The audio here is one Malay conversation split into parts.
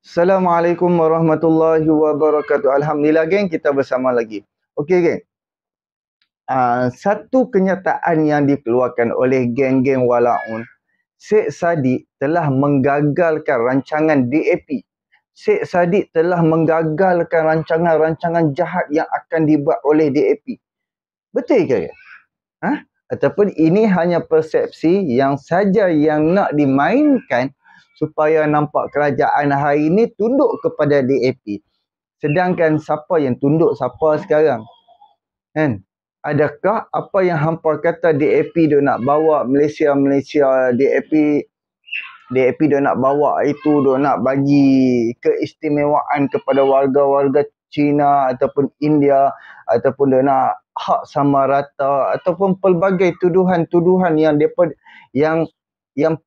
Assalamualaikum warahmatullahi wabarakatuh. Alhamdulillah geng, kita bersama lagi. Okey geng. Satu kenyataan yang dikeluarkan oleh geng-geng Walaun, Syed Saddiq telah menggagalkan rancangan DAP. Syed Saddiq telah menggagalkan rancangan-rancangan jahat yang akan dibuat oleh DAP. Betul ke? Ataupun ini hanya persepsi yang saja yang nak dimainkan supaya nampak kerajaan hari ini tunduk kepada DAP. Sedangkan siapa yang tunduk siapa sekarang? Kan? Adakah apa yang hampa kata DAP dia nak bawa Malaysia, DAP dia nak bawa itu, dia nak bagi keistimewaan kepada warga-warga Cina ataupun India, ataupun dia nak hak sama rata, ataupun pelbagai tuduhan-tuduhan yang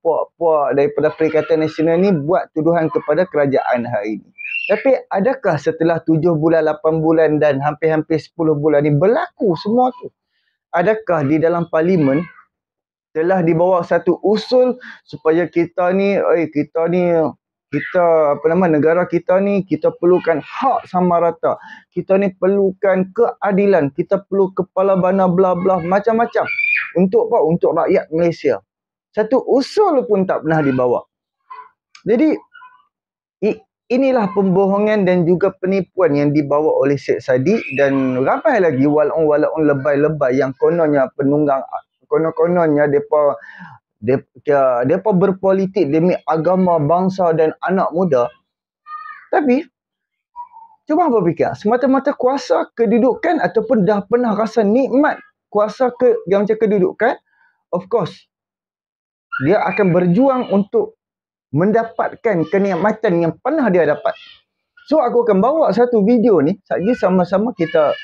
puak-puak daripada Perikatan Nasional ni buat tuduhan kepada kerajaan hari ini. Tapi adakah setelah 7 bulan, 8 bulan dan hampir-hampir 10 bulan ni berlaku semua tu? Adakah di dalam parlimen telah dibawa satu usul supaya negara kita ni kita perlukan hak sama rata. Kita ni perlukan keadilan, kita perlu kepala bana bla bla macam-macam. Untuk apa? Untuk rakyat Malaysia. Satu usul pun tak pernah dibawa. Jadi inilah pembohongan dan juga penipuan yang dibawa oleh Syed Saddiq dan ramai lagi walaun lebay-lebay yang kononnya penunggang, kononnya depa berpolitik demi agama, bangsa dan anak muda. Tapi cuba apa fikir, semata-mata kuasa kedudukan ataupun dah pernah rasa nikmat kuasa yang macam kedudukan, of course dia akan berjuang untuk mendapatkan kenikmatan yang pernah dia dapat. So aku akan bawa satu video ni saja sama-sama kita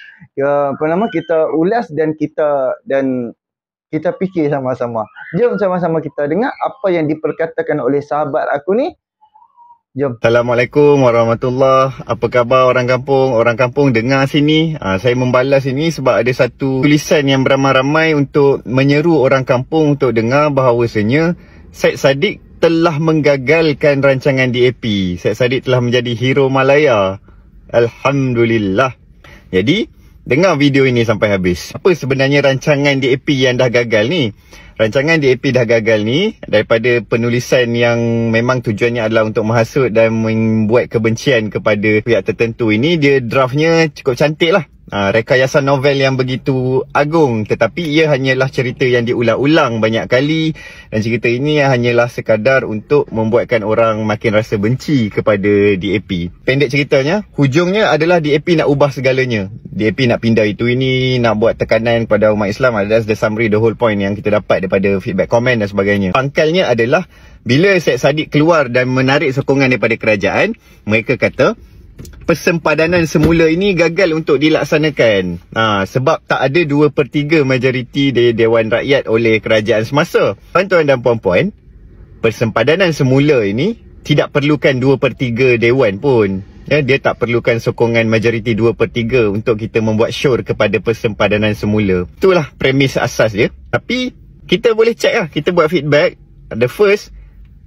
ulas dan kita fikir sama-sama. Jom sama-sama kita dengar apa yang diperkatakan oleh sahabat aku ni. Jom. Assalamualaikum warahmatullahi. Apa khabar orang kampung? Orang kampung dengar sini. Saya membalas ini sebab ada satu tulisan yang beramai-ramai untuk menyeru orang kampung untuk dengar bahawasanya Syed Saddiq telah menggagalkan rancangan DAP. Syed Saddiq telah menjadi hero Malaya. Alhamdulillah. Jadi, dengar video ini sampai habis. Apa sebenarnya rancangan DAP yang dah gagal ni? Rancangan DAP dah gagal ni daripada penulisan yang memang tujuannya adalah untuk menghasut dan membuat kebencian kepada pihak tertentu ini. Dia draftnya cukup cantik lah. Rekayasa novel yang begitu agung, tetapi ia hanyalah cerita yang diulang-ulang banyak kali dan cerita ini hanyalah sekadar untuk membuatkan orang makin rasa benci kepada DAP. Pendek ceritanya, hujungnya adalah DAP nak ubah segalanya. DAP nak pindah itu ini, nak buat tekanan kepada umat Islam. That's the summary, the whole point yang kita dapat daripada feedback, komen dan sebagainya. Pangkalnya adalah bila Syed Saddiq keluar dan menarik sokongan daripada kerajaan, mereka kata persempadanan semula ini gagal untuk dilaksanakan sebab tak ada 2/3 majoriti di Dewan Rakyat oleh kerajaan semasa. Tuan-tuan dan puan-puan, persempadanan semula ini tidak perlukan 2/3 Dewan pun. Dia tak perlukan sokongan majoriti 2/3 untuk kita membuat sure kepada persempadanan semula. Itulah premis asas dia. Tapi kita boleh check lah, kita buat feedback. The first,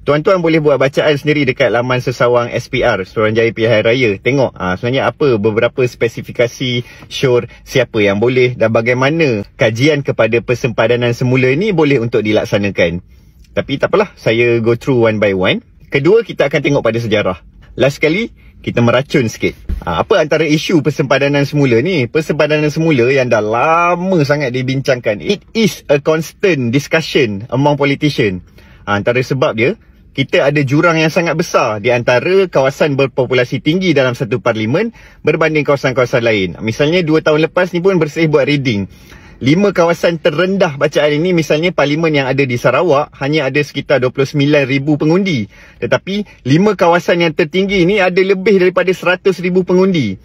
tuan-tuan boleh buat bacaan sendiri dekat laman sesawang SPR, Suruhanjaya Pilihan Raya. Tengok sebenarnya apa beberapa spesifikasi sure, siapa yang boleh dan bagaimana kajian kepada persempadanan semula ini boleh untuk dilaksanakan. Tapi tak apalah, saya go through one by one. Kedua, kita akan tengok pada sejarah. Last sekali, kita meracun sikit. Apa antara isu persempadanan semula ni? Persempadanan semula yang dah lama sangat dibincangkan. It is a constant discussion among politicians. Antara sebab dia, kita ada jurang yang sangat besar di antara kawasan berpopulasi tinggi dalam satu parlimen berbanding kawasan-kawasan lain. Misalnya 2 tahun lepas ni pun Bersih buat reading. 5 kawasan terendah bacaan ini, misalnya parlimen yang ada di Sarawak hanya ada sekitar 29,000 pengundi. Tetapi 5 kawasan yang tertinggi ni ada lebih daripada 100,000 pengundi.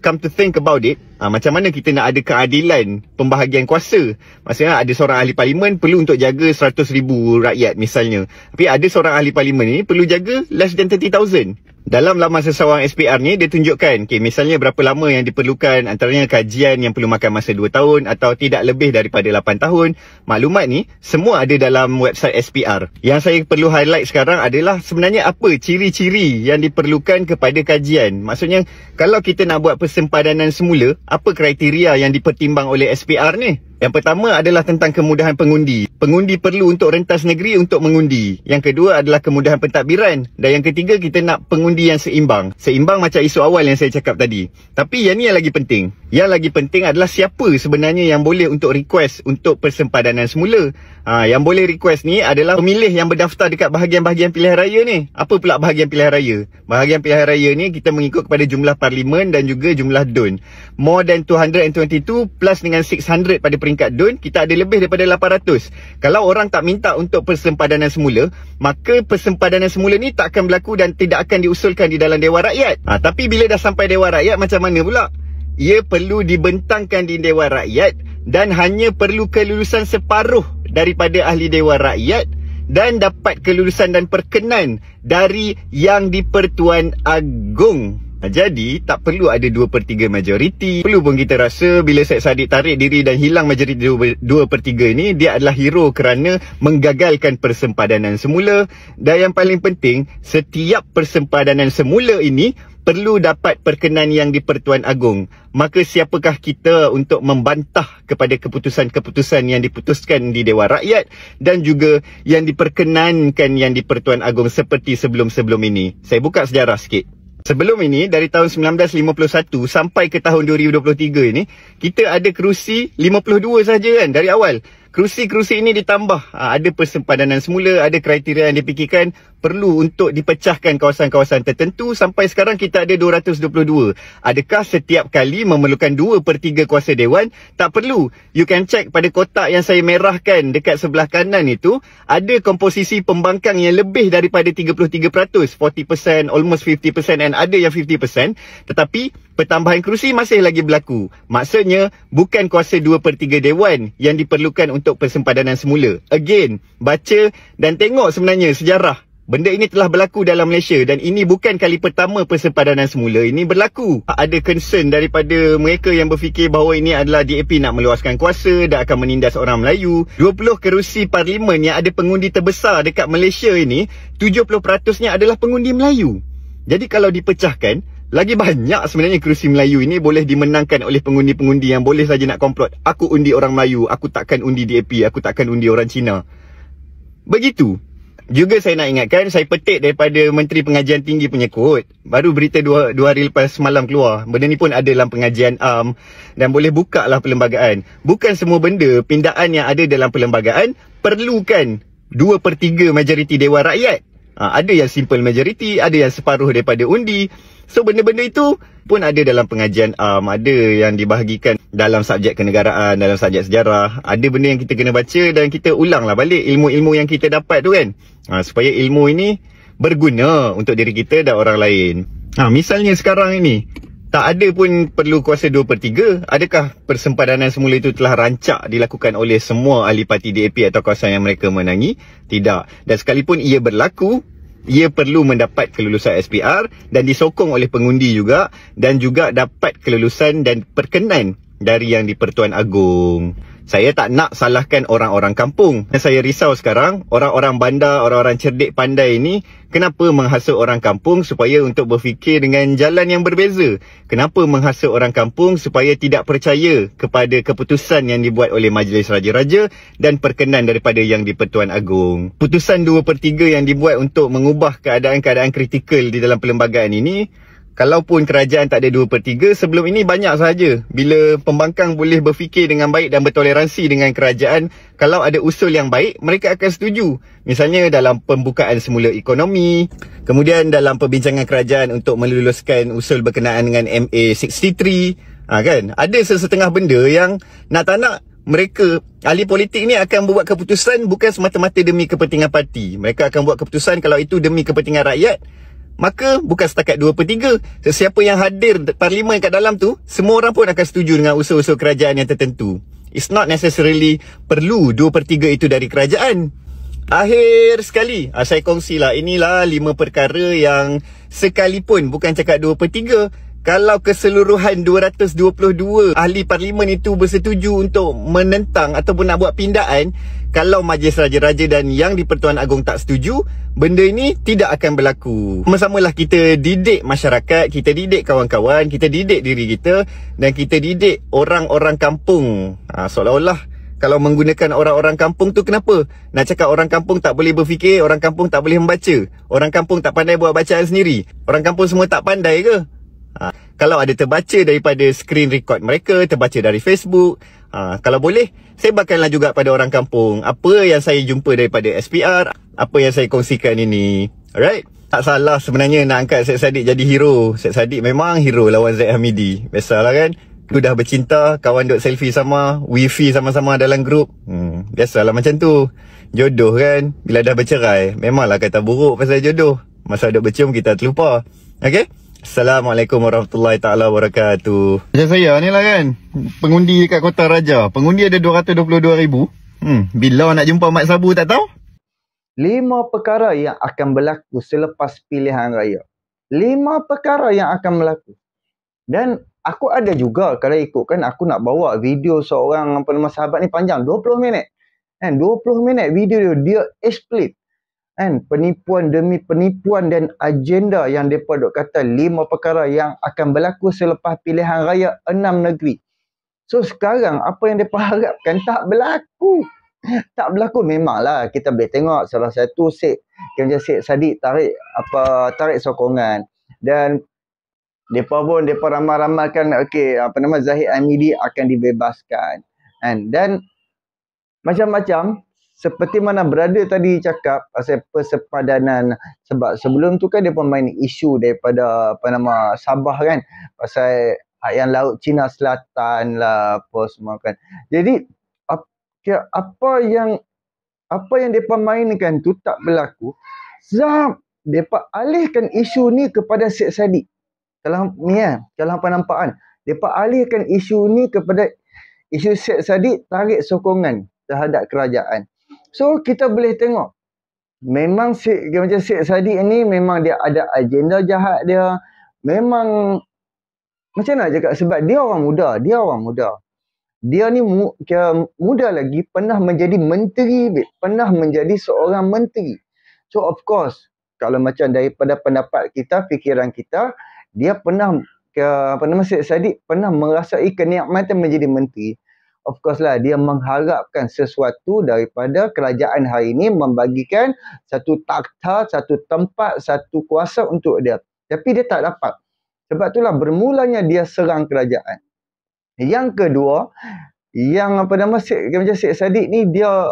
Come to think about it, macam mana kita nak ada keadilan pembahagian kuasa? Maksudnya ada seorang ahli parlimen perlu untuk jaga 100,000 rakyat misalnya. Tapi ada seorang ahli parlimen ni perlu jaga less than 30,000. Dalam laman seseorang SPR ni, dia tunjukkan misalnya berapa lama yang diperlukan, antaranya kajian yang perlu makan masa 2 tahun atau tidak lebih daripada 8 tahun. Maklumat ni semua ada dalam website SPR. Yang saya perlu highlight sekarang adalah sebenarnya apa ciri-ciri yang diperlukan kepada kajian. Maksudnya, kalau kita nak buat persempadanan semula, apa kriteria yang dipertimbang oleh SPR ni? Yang pertama adalah tentang kemudahan pengundi. Pengundi perlu untuk rentas negeri untuk mengundi. Yang kedua adalah kemudahan pentadbiran. Dan yang ketiga, kita nak pengundi yang seimbang. Seimbang macam isu awal yang saya cakap tadi. Tapi yang ni yang lagi penting. Yang lagi penting adalah siapa sebenarnya yang boleh untuk request untuk persempadanan semula. Yang boleh request ni adalah pemilih yang berdaftar dekat bahagian-bahagian pilihan raya ni. Apa pula bahagian pilihan raya? Bahagian pilihan raya ni kita mengikut kepada jumlah parlimen dan juga jumlah DUN. More than 222 plus dengan 600 pada peringkat DUN, kita ada lebih daripada 800. Kalau orang tak minta untuk persempadanan semula, maka persempadanan semula ni tak akan berlaku dan tidak akan diusulkan di dalam Dewan Rakyat. Tapi bila dah sampai Dewan Rakyat, macam mana pula? Ia perlu dibentangkan di Dewan Rakyat dan hanya perlu kelulusan separuh daripada ahli Dewan Rakyat dan dapat kelulusan dan perkenan dari Yang di-Pertuan Agong. Jadi, tak perlu ada 2/3 majoriti. Perlu pun kita rasa bila Syed Saddiq tarik diri dan hilang majoriti 2/3 ini, dia adalah hero kerana menggagalkan persempadanan semula. Dan yang paling penting, setiap persempadanan semula ini perlu dapat perkenan Yang di-Pertuan Agong. Maka siapakah kita untuk membantah kepada keputusan-keputusan yang diputuskan di Dewan Rakyat dan juga yang diperkenankan Yang di-Pertuan Agong seperti sebelum-sebelum ini? Saya buka sejarah sikit. Sebelum ini, dari tahun 1951 sampai ke tahun 2023 ini, kita ada kerusi 52 saja kan dari awal. Kerusi-kerusi ini ditambah. Ada persempadanan semula, ada kriteria yang dipikirkan, perlu untuk dipecahkan kawasan-kawasan tertentu. Sampai sekarang kita ada 222. Adakah setiap kali memerlukan 2/3 kuasa Dewan? Tak perlu. You can check pada kotak yang saya merahkan dekat sebelah kanan itu, ada komposisi pembangkang yang lebih daripada 33%, 40%, almost 50% and ada yang 50%. Tetapi pertambahan kerusi masih lagi berlaku. Maksudnya, bukan kuasa 2/3 Dewan yang diperlukan untuk persempadanan semula. Again, baca dan tengok sebenarnya sejarah. Benda ini telah berlaku dalam Malaysia dan ini bukan kali pertama persempadanan semula ini berlaku. Ada concern daripada mereka yang berfikir bahawa ini adalah DAP nak meluaskan kuasa dan akan menindas orang Melayu. 20 kerusi parlimen yang ada pengundi terbesar dekat Malaysia ini, 70%-nya adalah pengundi Melayu. Jadi kalau dipecahkan, lagi banyak sebenarnya kerusi Melayu ini boleh dimenangkan oleh pengundi-pengundi yang boleh saja nak komplot. Aku undi orang Melayu, aku takkan undi DAP, aku takkan undi orang Cina. Begitu. Juga saya nak ingatkan, saya petik daripada Menteri Pengajian Tinggi punya quote. Baru berita dua hari lepas semalam keluar. Benda ni pun ada dalam pengajian dan boleh buka lah perlembagaan. Bukan semua benda, pindaan yang ada dalam perlembagaan perlukan 2/3 majoriti Dewan Rakyat. Ada yang simple majority, ada yang separuh daripada undi. So benda-benda itu pun ada dalam pengajian ada yang dibahagikan dalam subjek kenegaraan, dalam subjek sejarah. Ada benda yang kita kena baca dan kita ulanglah balik ilmu-ilmu yang kita dapat tu kan. Supaya ilmu ini berguna untuk diri kita dan orang lain. Misalnya sekarang ini, tak ada pun perlu kuasa 2/3. Adakah persempadanan semula itu telah rancak dilakukan oleh semua ahli parti DAP atau kawasan yang mereka menangi? Tidak. Dan sekalipun ia berlaku, ia perlu mendapat kelulusan SPR dan disokong oleh pengundi juga, dan juga dapat kelulusan dan perkenan dari Yang di-Pertuan Agong. Saya tak nak salahkan orang-orang kampung. Yang saya risau sekarang, orang-orang bandar, orang-orang cerdik pandai ini, kenapa menghasut orang kampung supaya untuk berfikir dengan jalan yang berbeza? Kenapa menghasut orang kampung supaya tidak percaya kepada keputusan yang dibuat oleh Majlis Raja-Raja dan perkenan daripada Yang di-Pertuan Agong? Putusan 2/3 yang dibuat untuk mengubah keadaan-keadaan kritikal di dalam perlembagaan ini, kalaupun kerajaan tak ada 2/3, sebelum ini banyak sahaja. Bila pembangkang boleh berfikir dengan baik dan bertoleransi dengan kerajaan, kalau ada usul yang baik, mereka akan setuju. Misalnya dalam pembukaan semula ekonomi, kemudian dalam perbincangan kerajaan untuk meluluskan usul berkenaan dengan MA63. Kan? Ada sesetengah benda yang nak tak nak, mereka, ahli politik ni akan buat keputusan bukan semata-mata demi kepentingan parti. Mereka akan buat keputusan kalau itu demi kepentingan rakyat. Maka bukan setakat 2/3. Sesiapa yang hadir parlimen kat dalam tu, semua orang pun akan setuju dengan usul-usul kerajaan yang tertentu. It's not necessarily perlu 2/3 itu dari kerajaan. Akhir sekali, saya kongsilah, inilah 5 perkara yang sekalipun, bukan cakap 2/3, kalau keseluruhan 222 ahli parlimen itu bersetuju untuk menentang ataupun nak buat pindaan, kalau Majlis Raja-Raja dan Yang di-Pertuan Agong tak setuju, benda ini tidak akan berlaku. Sama-samalah kita didik masyarakat, kita didik kawan-kawan, kita didik diri kita, dan kita didik orang-orang kampung. Seolah-olah kalau menggunakan orang-orang kampung tu kenapa? Nak cakap orang kampung tak boleh berfikir, orang kampung tak boleh membaca, orang kampung tak pandai buat bacaan sendiri, orang kampung semua tak pandai ke? Kalau ada terbaca daripada screen record mereka, terbaca dari Facebook, kalau boleh, sebarkanlah juga pada orang kampung apa yang saya jumpa daripada SPR, apa yang saya kongsikan ini. Alright? Tak salah sebenarnya nak angkat Syed Saddiq jadi hero. Syed Saddiq memang hero lawan Zaid Hamidi. Biasalah kan? Dia dah bercinta, kawan duk selfie sama, wifi sama-sama dalam grup. Biasalah macam tu. Jodoh kan? Bila dah bercerai, memanglah kata buruk pasal jodoh. Masa duk bercium kita terlupa. Okay? Assalamualaikum warahmatullahi ta'ala wabarakatuh. Macam saya ni lah kan, pengundi dekat Kota Raja. Pengundi ada 222,000. Bila nak jumpa Mat Sabu tak tahu? 5 perkara yang akan berlaku selepas pilihan raya. 5 perkara yang akan berlaku. Dan aku ada juga, kalau ikutkan aku nak bawa video seorang sahabat ni panjang 20 minit. Kan 20 minit video dia explain kan penipuan demi penipuan dan agenda yang depa dok kata 5 perkara yang akan berlaku selepas pilihan raya 6 negeri. So sekarang apa yang depa harapkan tak berlaku. Tak berlaku. Memanglah kita boleh tengok salah satu Syed Saddiq tarik sokongan, dan depa ramal-ramalkan Zahid Hamidi akan dibebaskan. Dan macam-macam seperti mana berada tadi cakap pasal persepadanan, sebab sebelum tu kan dia main isu daripada Sabah kan, pasal yang Laut Cina Selatan lah apa semua kan. Jadi apa yang depa mainkan tu tak berlaku. Depa alihkan isu ni kepada Syed Saddiq. Kalau nampak depa alihkan isu ni kepada isu Syed Saddiq tarik sokongan terhadap kerajaan. So kita boleh tengok memang macam Syed Saddiq ni memang dia ada agenda jahat dia. Memang macam nak cakap, sebab dia orang muda. Dia ni muda lagi, pernah menjadi menteri, pernah menjadi seorang menteri. So of course, kalau macam daripada pendapat kita, fikiran kita, dia pernah Syed Saddiq pernah merasai kenikmatan menjadi menteri. Of course lah, dia mengharapkan sesuatu daripada kerajaan hari ini, membagikan satu takhta, satu tempat, satu kuasa untuk dia. Tapi dia tak dapat. Sebab itulah bermulanya dia serang kerajaan. Yang kedua, yang Syed Saddiq ni dia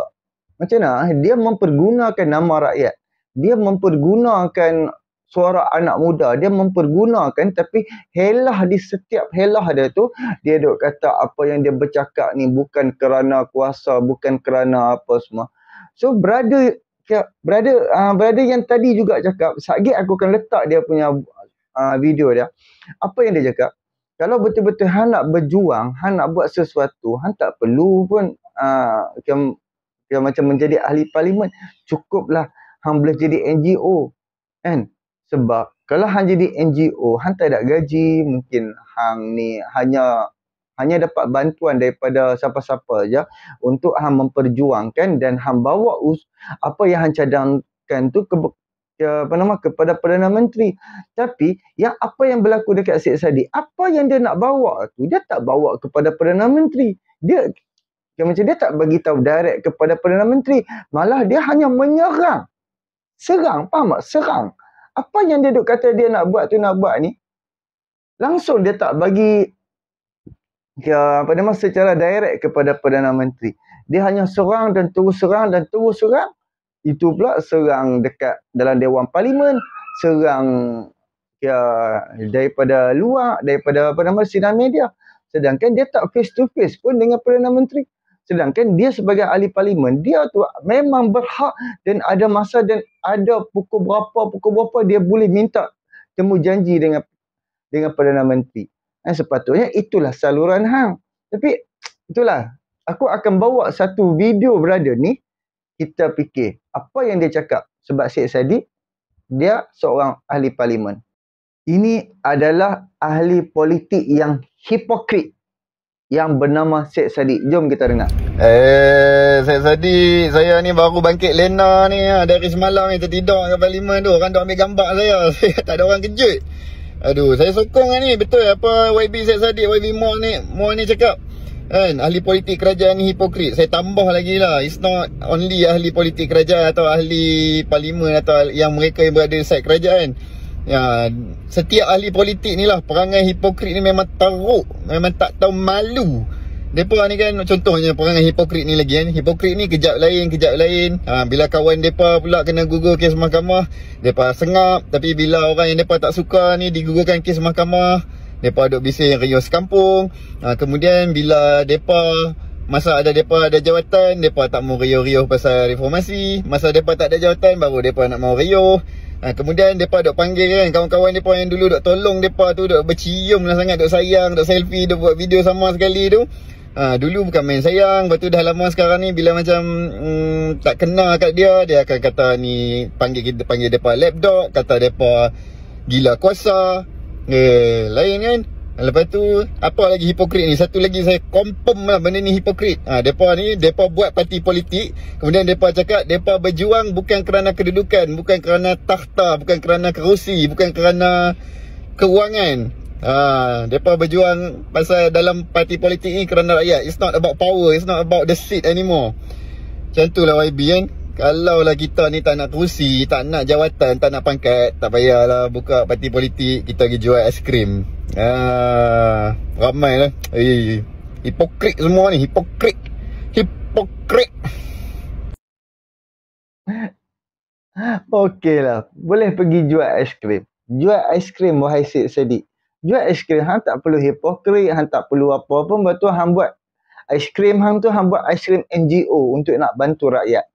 macam mana? Dia mempergunakan nama rakyat. Dia mempergunakan suara anak muda, dia mempergunakan, tapi di setiap helah dia tu, dia duk kata apa yang dia bercakap ni bukan kerana kuasa, bukan kerana apa semua. So brother yang tadi juga cakap, sekejap aku akan letak dia punya video dia. Apa yang dia cakap? Kalau betul-betul hang nak berjuang, hang nak buat sesuatu, hang tak perlu pun macam menjadi ahli parlimen. Cukuplah hang boleh jadi NGO kan. Sebab kalau hang jadi NGO, hang tak ada gaji, mungkin hang ni hanya dapat bantuan daripada siapa-siapa aja untuk hang memperjuangkan, dan hang bawa apa yang hang cadangkan tu kepada Perdana Menteri. Tapi apa yang berlaku dekat Syed Saddiq, apa yang dia nak bawa tu, dia tak bawa kepada Perdana Menteri. Dia tak bagi tahu direct kepada Perdana Menteri, malah dia hanya menyerang. Faham tak? Serang. Apa yang dia duk kata dia nak buat ni, langsung dia tak bagi secara direct kepada Perdana Menteri. Dia hanya serang dan terus serang dan terus serang. Itu pula serang dekat dalam Dewan Parlimen, serang daripada luar, daripada sidang media. Sedangkan dia tak face to face pun dengan Perdana Menteri. Sedangkan dia sebagai ahli parlimen, dia tu memang berhak dan ada masa dan ada pukul berapa dia boleh minta temu janji dengan Perdana Menteri. Sepatutnya itulah saluran hang. Tapi itulah, aku akan bawa satu video brother ni, kita fikir apa yang dia cakap. Sebab Syed Saddiq, dia seorang ahli parlimen. Ini adalah ahli politik yang hipokrit yang bernama Syed Saddiq. Jom kita dengar. Syed Saddiq, saya ni baru bangkit lena ni dari semalam ni, tertidur kat parlimen tu. Orang duk ambil gambar saya. Saya tak ada orang kejut. Aduh, saya sokong ni. Betul apa YB Syed Saddiq, YB Moore ni cakap. Kan, ahli politik kerajaan ni hipokrit. Saya tambah lagi lah. It's not only ahli politik kerajaan atau ahli parlimen atau yang mereka yang berada di side kerajaan. Ya, setiap ahli politik ni lah, perangai hipokrit ni memang teruk, memang tak tahu malu. Mereka ni kan, contohnya perangai hipokrit ni lagi kan. Hipokrit ni kejap lain. Bila kawan mereka pula kena gugur kes mahkamah, mereka sengap. Tapi bila orang yang mereka tak suka ni digugurkan kes mahkamah, mereka duk bising riuh sekampung. Kemudian bila masa mereka ada jawatan, mereka tak mau riuh-riuh pasal reformasi. Masa mereka tak ada jawatan, baru mereka nak mau riuh. Kemudian mereka duk panggil kan kawan-kawan mereka yang dulu duk tolong mereka tu, duk bercium lah sangat, duk sayang, duk selfie, duk buat video sama sekali tu. Dulu bukan main sayang. Lepas tu dah lama sekarang ni, bila macam tak kenal kat dia akan kata ni, panggil mereka lapdog, kata mereka gila kuasa. Lain kan. Lepas tu apa lagi hipokrit ni? Satu lagi saya confirm lah benda ni hipokrit. Depa buat parti politik, kemudian depa cakap depa berjuang bukan kerana kedudukan, bukan kerana takhta, bukan kerana kerusi, bukan kerana kewangan. Depa berjuang pasal dalam parti politik ni kerana rakyat. It's not about power, it's not about the seat anymore. Macam tu lah YB kan. Kalau lah kita ni tak nak kerusi, tak nak jawatan, tak nak pangkat, tak payahlah buka parti politik. Kita pergi jual aiskrim. Ramai lah. Hipokrit semua ni. Hipokrit. Okey lah. Boleh pergi jual aiskrim. Jual aiskrim, wahai Syed Saddiq. Jual aiskrim, hang tak perlu hipokrit, hang tak perlu apa pun. Betul hang buat aiskrim hang tu, hang buat aiskrim NGO untuk nak bantu rakyat.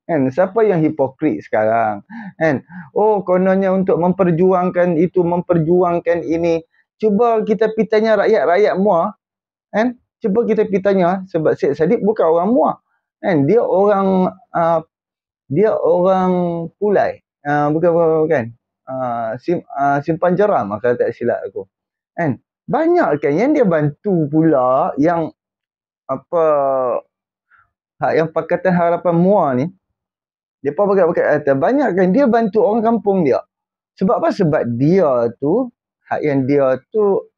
Kan, siapa yang hipokrit sekarang kan? Oh, kononnya untuk memperjuangkan itu, memperjuangkan ini. Cuba kita pitanya rakyat muar kan? Cuba kita pitanya, sebab Syed Saddiq bukan orang muar kan? Dia orang Pulai, bukan simpan jeram kalau tak silap aku kan. Banyak kan yang dia bantu pula, yang yang Pakatan Harapan Muar ni, dia pakai banyak kan dia bantu orang kampung dia. Sebab apa? Sebab dia tu, yang dia tu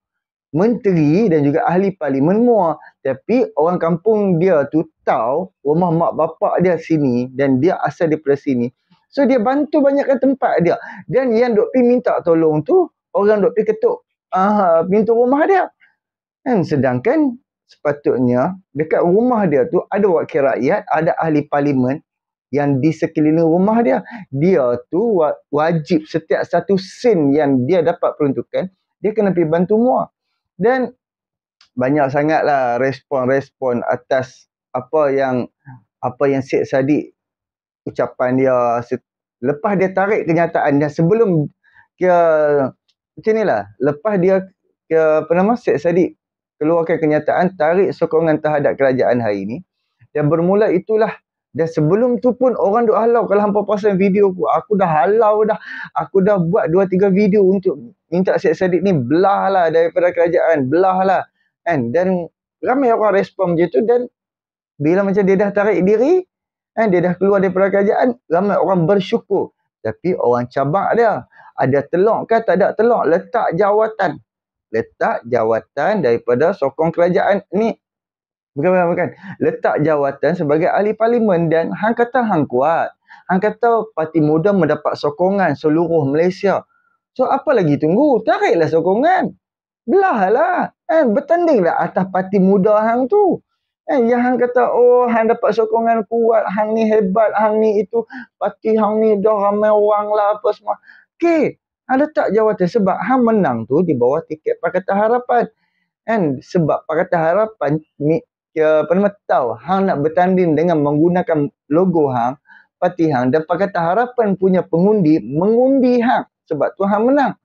menteri dan juga ahli parlimen Muar. Tapi orang kampung dia tu tahu rumah mak bapak dia sini dan dia asal daripada sini. So dia bantu banyakkan tempat dia. Dan yang duk pergi minta tolong tu, orang duk pergi ketuk pintu rumah dia. Kan, sedangkan sepatutnya dekat rumah dia tu ada wakil rakyat, ada ahli parlimen yang di sekeliling rumah dia. Dia tu wajib setiap satu sen yang dia dapat peruntukan, dia kena pergi bantu Muar. Dan banyak sangatlah respon-respon atas apa yang Syed Saddiq ucapan dia lepas dia tarik kenyataan dia sebelum macam inilah, lepas dia Syed Saddiq keluarkan kenyataan tarik sokongan terhadap kerajaan hari ini. Dan bermula itulah, dan sebelum tu pun orang duk halau. Kalau hampa pasang video aku dah halau dah. Aku dah buat 2-3 video untuk minta Syed Saddiq ni belah lah daripada kerajaan, belah lah kan. Dan ramai orang respon macam tu. Dan bila macam dia dah tarik diri kan, dia dah keluar daripada kerajaan, ramai orang bersyukur. Tapi orang cabak dia, ada telok ke tak ada telok, letak jawatan daripada sokong kerajaan ni. Bukan. Letak jawatan sebagai ahli parlimen. Dan hang kata hang kuat. Hang kata Parti Muda mendapat sokongan seluruh Malaysia. So apa lagi tunggu? Tariklah sokongan. Belahlah. Bertandinglah atas Parti Muda hang tu. Yang hang kata, oh hang dapat sokongan kuat, hang ni hebat, hang ni itu, parti hang ni dah ramai orang lah apa semua. Okey. Hang letak jawatan sebab hang menang tu di bawah tiket Pakatan Harapan. Sebab Pakatan Harapan tahu hang nak bertanding dengan menggunakan logo hang, parti hang, dan Pakatan Harapan punya pengundi mengundi hang. Sebab tu hang menang.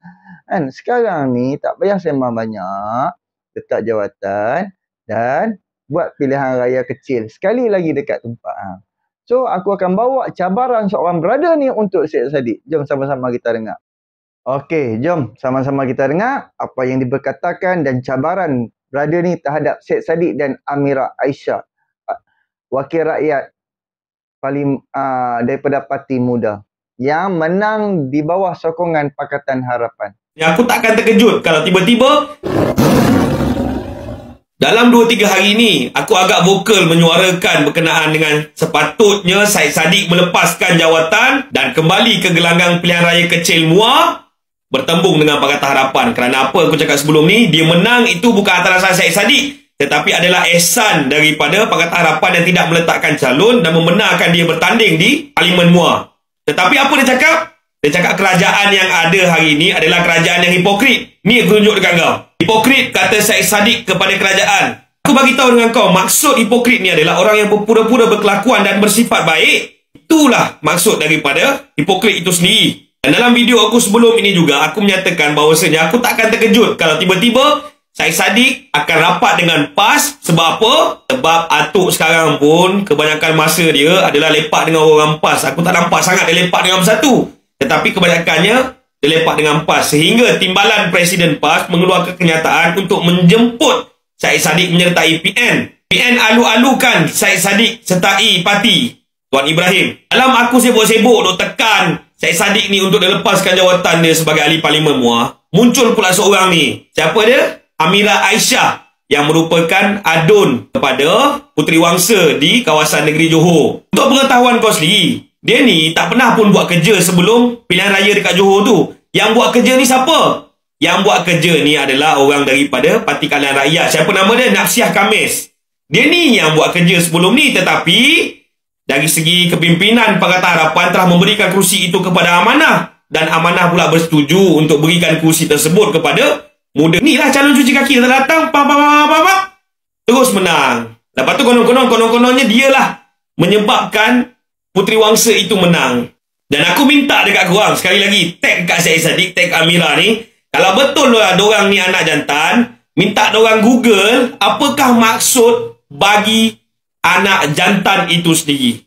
Sekarang ni tak payah sembang banyak, letak jawatan dan buat pilihan raya kecil sekali lagi dekat tempat hang. So aku akan bawa cabaran seorang brother ni untuk Syed Saddiq. Jom sama-sama kita dengar. Okey, jom sama-sama kita dengar apa yang diberkatakan dan cabaran brother ni terhadap Syed Saddiq dan Amira Aisyah, wakil rakyat daripada Parti Muda yang menang di bawah sokongan Pakatan Harapan. Aku tak akan terkejut kalau tiba-tiba dalam 2-3 hari ini aku agak vokal menyuarakan berkenaan dengan sepatutnya Syed Saddiq melepaskan jawatan dan kembali ke gelanggang pilihan raya kecil Muar bertembung dengan Pakatan Harapan. Kerana apa aku cakap sebelum ni, dia menang itu bukan atas dasar Syed Saddiq, tetapi adalah ihsan daripada Pakatan Harapan yang tidak meletakkan calon dan membenarkan dia bertanding di Parlimen Muar. Tetapi apa dia cakap? Dia cakap kerajaan yang ada hari ini adalah kerajaan yang hipokrit. Ni aku tunjuk dekat kau. Hipokrit, kata Syed Saddiq kepada kerajaan. Aku bagi tahu dengan kau, maksud hipokrit ni adalah orang yang berpura-pura berkelakuan dan bersifat baik. Itulah maksud daripada hipokrit itu sendiri. Dan dalam video aku sebelum ini juga, aku menyatakan bahawasanya aku tak akan terkejut kalau tiba-tiba Syed Saddiq akan rapat dengan PAS. Sebab apa? Sebab Atuk sekarang pun kebanyakan masa dia adalah lepak dengan orang PAS. Aku tak nampak sangat dia lepak dengan Bersatu. Tetapi kebanyakannya dia lepak dengan PAS. Sehingga timbalan Presiden PAS mengeluarkan kenyataan untuk menjemput Syed Saddiq menyertai PN. PN alu-alukan Syed Saddiq sertai parti Tuan Ibrahim. Dalam aku sibuk-sibuk duk tekan Syed Saddiq ni untuk dilepaskan jawatan dia sebagai ahli Parlimen Muar, muncul pula seorang ni. Siapa dia? Amira Aisyah, yang merupakan adun kepada Puteri Wangsa di kawasan negeri Johor. Untuk pengetahuan kau sendiri, dia ni tak pernah pun buat kerja sebelum pilihan raya dekat Johor tu. Yang buat kerja ni siapa? Yang buat kerja ni adalah orang daripada Parti Keadilan Rakyat. Siapa nama dia? Nafsiah Khamis. Dia ni yang buat kerja sebelum ni. Tetapi dari segi kepimpinan Pakatan Harapan telah memberikan kursi itu kepada Amanah. Dan Amanah pula bersetuju untuk berikan kursi tersebut kepada muda. Ni lah calon cuci kaki datang. Terus menang. Lepas tu konon-kononnya dialah menyebabkan Puteri Wangsa itu menang. Dan aku minta dekat korang, sekali lagi, tag kat Syed Saddiq, tag Amira ni. Kalau betul lah dorang ni anak jantan, minta dorang Google apakah maksud bagi anak jantan itu sendiri.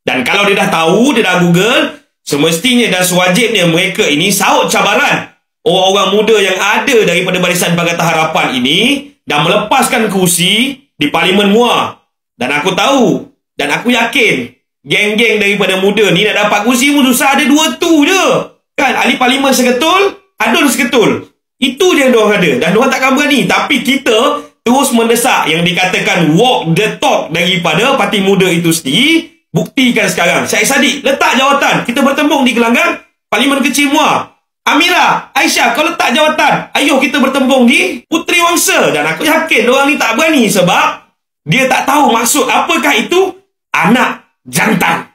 Dan kalau dia dah tahu, dia dah Google, semestinya dan sewajibnya mereka ini sahut cabaran orang-orang muda yang ada daripada barisan Pakatan Harapan ini dan melepaskan kursi di Parlimen Muar. Dan aku tahu, dan aku yakin, geng-geng daripada muda ni nak dapat kursi pun susah, ada 2 tu je. Kan, ahli Parlimen seketul, adun seketul. Itu je yang diorang ada. Dan diorang takkan berani. Tapi kita terus mendesak yang dikatakan walk the talk daripada Parti Muda itu sendiri. Buktikan sekarang. Syed Saddiq, letak jawatan. Kita bertembung di gelanggang Parlimen Kecil Muar. Amira, Aisyah, kau letak jawatan. Ayuh kita bertembung di Puteri Wangsa. Dan aku yakin diorang ni tak berani sebab dia tak tahu maksud apakah itu anak jantan.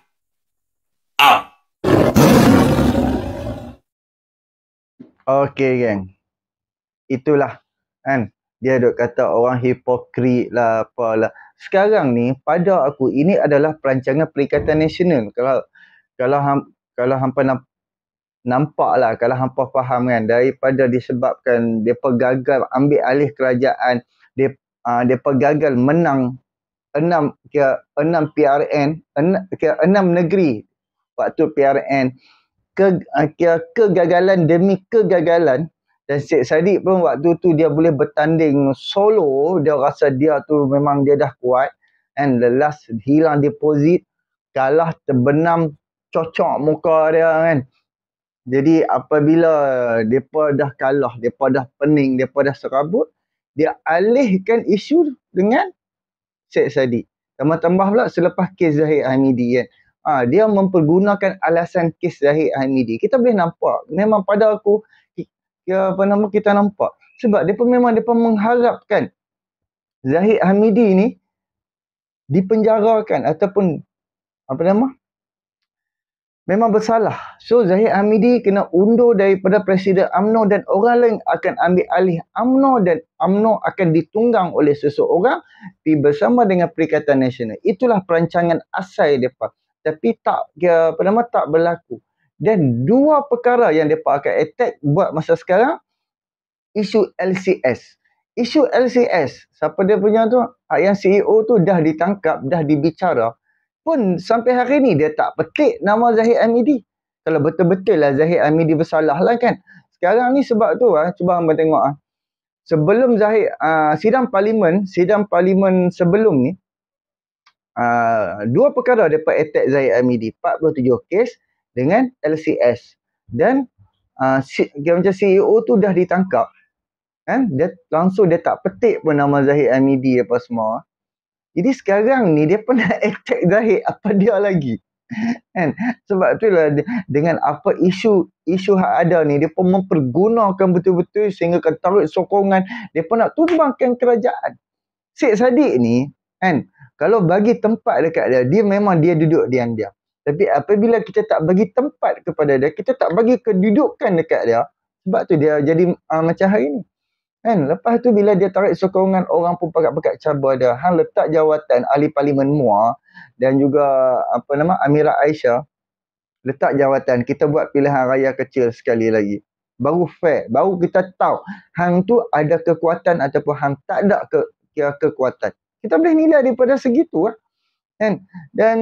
Okey, geng. Itulah kan, dia duk kata orang hipokrit lah apalah. Sekarang ni pada aku ini adalah perancangan Perikatan Nasional. Kalau hampa nampak lah, kalau hampa faham kan, daripada disebabkan depa gagal ambil alih kerajaan, depa gagal menang 6 PRN, 6 negeri waktu PRN, kegagalan demi kegagalan. Dan Syed Saddiq pun waktu tu dia boleh bertanding solo, dia rasa dia tu memang dia dah kuat, and the last hilang deposit, kalah terbenam, cocok muka dia kan. Jadi apabila depa dah kalah, depa dah pening, depa dah serabut, dia alihkan isu dengan Syed Saddiq. Tambah-tambah pula selepas kes Zahid Hamidi kan. Dia mempergunakan alasan kes Zahid Hamidi. Kita boleh nampak, memang pada aku kita nampak sebab depa mengharapkan Zahid Hamidi ni dipenjarakan ataupun memang bersalah. So Zahid Hamidi kena undur daripada Presiden UMNO dan orang lain akan ambil alih UMNO dan UMNO akan ditunggang oleh seseorang bersama dengan Perikatan Nasional. Itulah perancangan asal depa. Tapi tak berlaku. Dan 2 perkara yang depa akan attack buat masa sekarang, isu LCS. Isu LCS, siapa dia punya tu? Yang CEO tu dah ditangkap, dah dibicara. Pun sampai hari ni dia tak petik nama Zahid Hamidi. Kalau betul-betul lah Zahid Hamidi bersalah lah kan. Sekarang ni sebab tu cuba hamba tengok sebelum Zahid sidang parlimen sebelum ni, dua perkara depa attack Zahid Hamidi, 47 kes dengan LCS, dan macam CEO tu dah ditangkap kan, dia tak petik pun nama Zahid Hamidi apa semua. Jadi sekarang ni dia pun nak attack Zahid, apa dia lagi kan. Sebab itulah dengan apa isu hak ada ni, dia pun mempergunakan betul-betul sehingga tarik sokongan, dia pun nak tumbangkan kerajaan. Syed Saddiq ni kan, kalau bagi tempat dekat dia memang dia duduk diam-diam. Tapi apabila kita tak bagi tempat kepada dia, kita tak bagi kedudukan dekat dia, sebab tu dia jadi macam hari ni kan. Lepas tu bila dia tarik sokongan, orang pun pakat-pakat cabar dia. Hang letak jawatan ahli parlimen MUA dan juga Amirah Aisyah, letak jawatan, kita buat pilihan raya kecil sekali lagi. Baru fair, baru kita tahu hang tu ada kekuatan ataupun hang tak ada kekuatan. Kita boleh nilai daripada segitu kan. Dan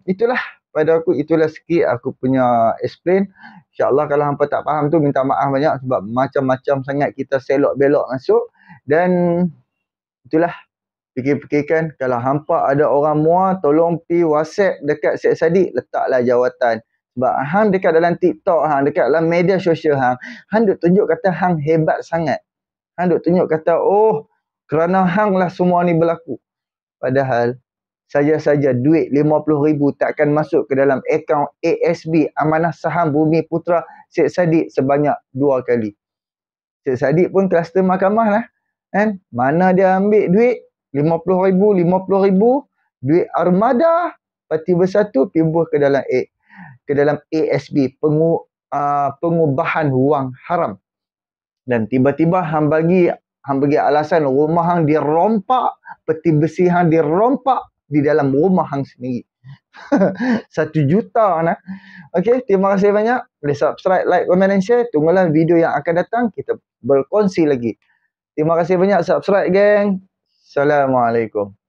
itulah pada aku, itulah sikit aku punya explain. InsyaAllah kalau hampa tak faham tu minta maaf banyak, sebab macam-macam sangat kita selok-belok masuk. Dan itulah, fikir-fikirkan, kalau hampa ada orang MUA, tolong pi WhatsApp dekat Syed Saddiq, letaklah jawatan. Sebab hang dekat dalam TikTok hang, dekat dalam media sosial hang duk tunjuk kata hang hebat sangat. Hang duk tunjuk kata kerana hang lah semua ni berlaku. Padahal saja-saja duit 50,000 takkan masuk ke dalam akaun ASB, Amanah Saham Bumi Putra Syed Saddiq, sebanyak 2 kali. Syed Saddiq pun kluster mahkamah lah kan. Mana dia ambil duit 50,000, duit armada Parti Bersatu timbul ke dalam ASB, pengubahan wang haram. Dan tiba-tiba hang bagi alasan rumah hang dirompak, peti besi hang dirompak di dalam rumah hang sendiri. 1 juta nah. Okey, terima kasih banyak. Boleh subscribe, like, komen dan share. Tunggulah video yang akan datang, kita berkongsi lagi. Terima kasih banyak, subscribe geng. Assalamualaikum.